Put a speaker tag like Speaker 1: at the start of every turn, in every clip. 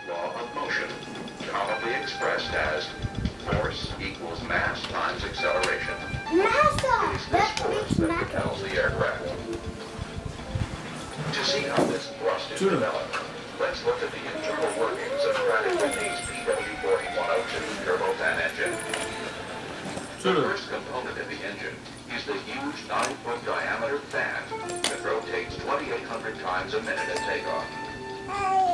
Speaker 1: law of motion, commonly expressed as force equals mass times acceleration. It is this force that propels the aircraft. To see how this thrust is developed, let's look at the internal workings of Pratt & Whitney's PW4102 turbofan engine. The first component of the engine is the huge 9-foot diameter fan that rotates 2,800 times a minute at takeoff.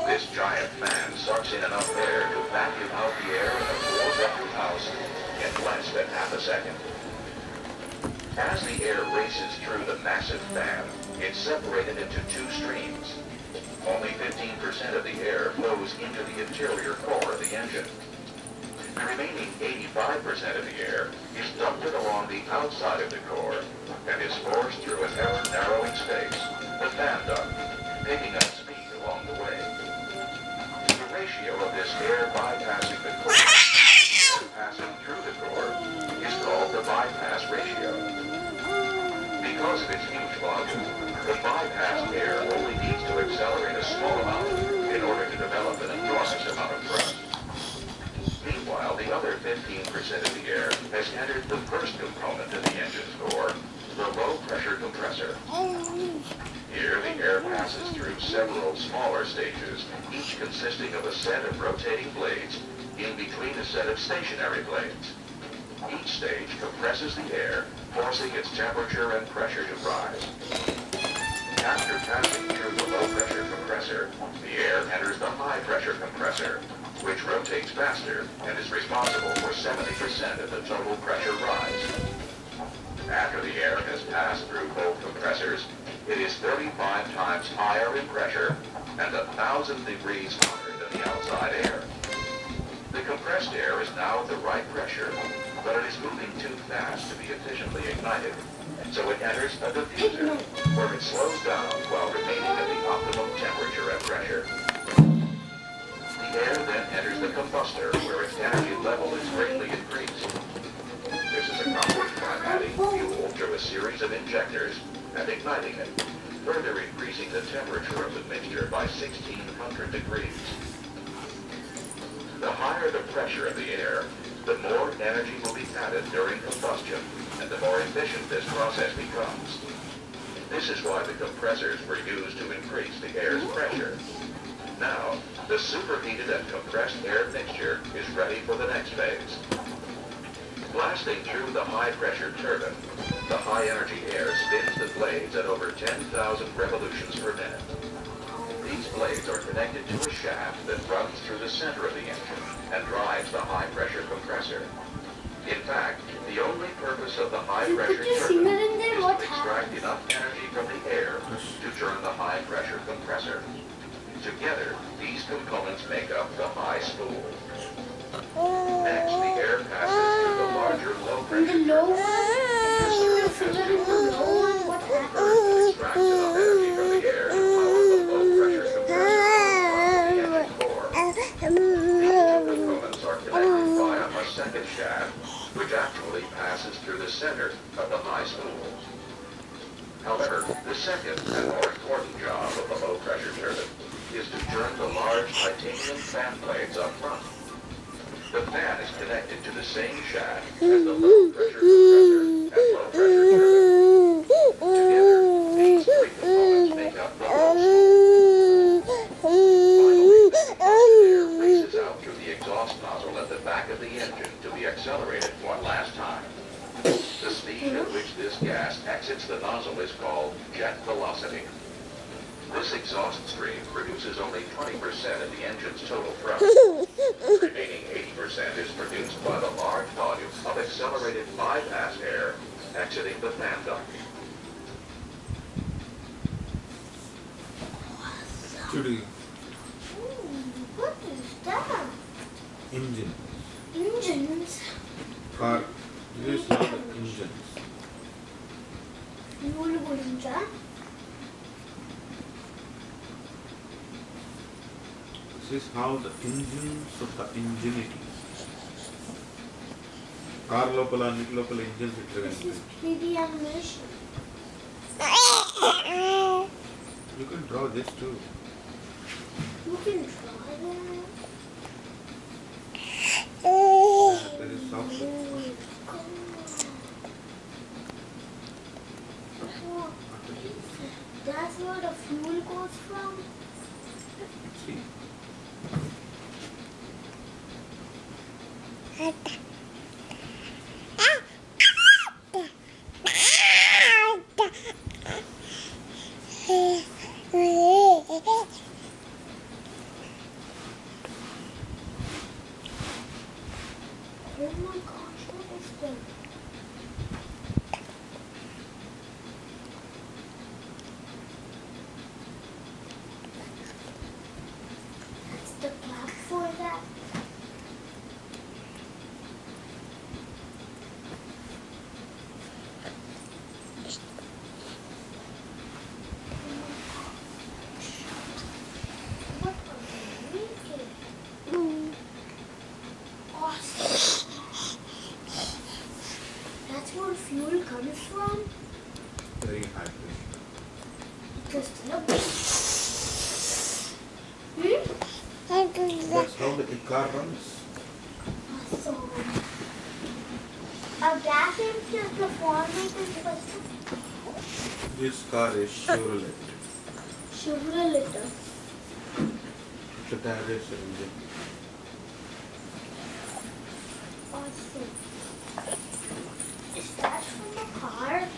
Speaker 1: This giant fan sucks in enough air to vacuum out the air in a 4-bedroom house in less than half a second. As the air races through the massive fan, it's separated into two streams. Only 15% of the air flows into the interior core of the engine. The remaining 85% of the air is ducted along the outside of the core and is forced through an ever-narrowing space, the fan duct, picking up speed along the way. The ratio of this air bypassing the core and passing through the core is called the bypass ratio. Because of its huge volume, the bypassed air only needs to accelerate a small amount in order to develop an enormous amount of thrust. Meanwhile, the other 15% of the air has entered the first component of the engine's core, the low-pressure compressor. Here, the air passes through several smaller stages, each consisting of a set of rotating blades in between a set of stationary blades. Each stage compresses the air, forcing its temperature and pressure to rise. After passing through the low-pressure compressor, the air enters the high-pressure compressor, which rotates faster and is responsible for 70% of the total pressure rise. After the air has passed through both compressors, it is 35 times higher in pressure and 1,000 degrees hotter than the outside air. The compressed air is now at the right pressure, but it is moving too fast to be efficiently ignited, so it enters a diffuser, where it slows down while remaining at the optimum temperature and pressure. The air then enters the combustor, where its energy level is greatly increased. This is accomplished by adding fuel through a series of injectors and igniting it, further increasing the temperature of the mixture by 1,600 degrees. The higher the pressure of the air, the more energy will be added during combustion, and the more efficient this process becomes. This is why the compressors were used to increase the air's pressure. Now, the superheated and compressed air mixture is ready for the next phase. Blasting through the high-pressure turbine, the high-energy air spins the blades at over 10,000 revolutions per minute. These blades are connected to a shaft that runs through the center of the engine and drives the high-pressure compressor. In fact, the only purpose of the high-pressure turbine is to extract enough energy from the air to turn the high-pressure compressor. Together, these components make up the high spool. Next, the air passes through the larger low-pressure turbine. This has to extract enough energy from the air to power the low-pressure compressor on the engine core. These two components are connected via a second shaft, which actually passes through the center of the high spool. However, the second and more important job of the low-pressure turbine is to turn the large titanium fan blades up front. The fan is connected to the same shaft as the low-pressure compressor and low-pressure turbine. Together, these three components make up the whole spool. Finally, the air races out through the exhaust nozzle at the back of the engine to be accelerated one last time. The speed at which this gas exits the nozzle is called jet velocity. This exhaust stream produces only 20% of the engine's total thrust. The remaining 80% is produced by the large volume of accelerated bypass air exiting the fan duct.
Speaker 2: Judy.
Speaker 3: What is that?
Speaker 2: Engine.
Speaker 3: Engines.
Speaker 2: Car. This is not the engines.
Speaker 3: Fuel engine.
Speaker 2: This is how the engines of the ingenuity. Car lopala, nit lopala engines
Speaker 3: This
Speaker 2: ittare.
Speaker 3: is 3D animation.
Speaker 2: You can draw this too.
Speaker 3: You can try that. Oh my gosh, what is this? That's the clap for that. What are they making? Awesome. That's where fuel comes from.
Speaker 2: Very high pressure.
Speaker 3: Just
Speaker 2: That's how the car runs.
Speaker 3: awesome. A gas engine is the formation
Speaker 2: This car is Chevrolet.
Speaker 3: Chevrolet.
Speaker 2: It's a direct engine.
Speaker 3: Awesome. Is that from a car?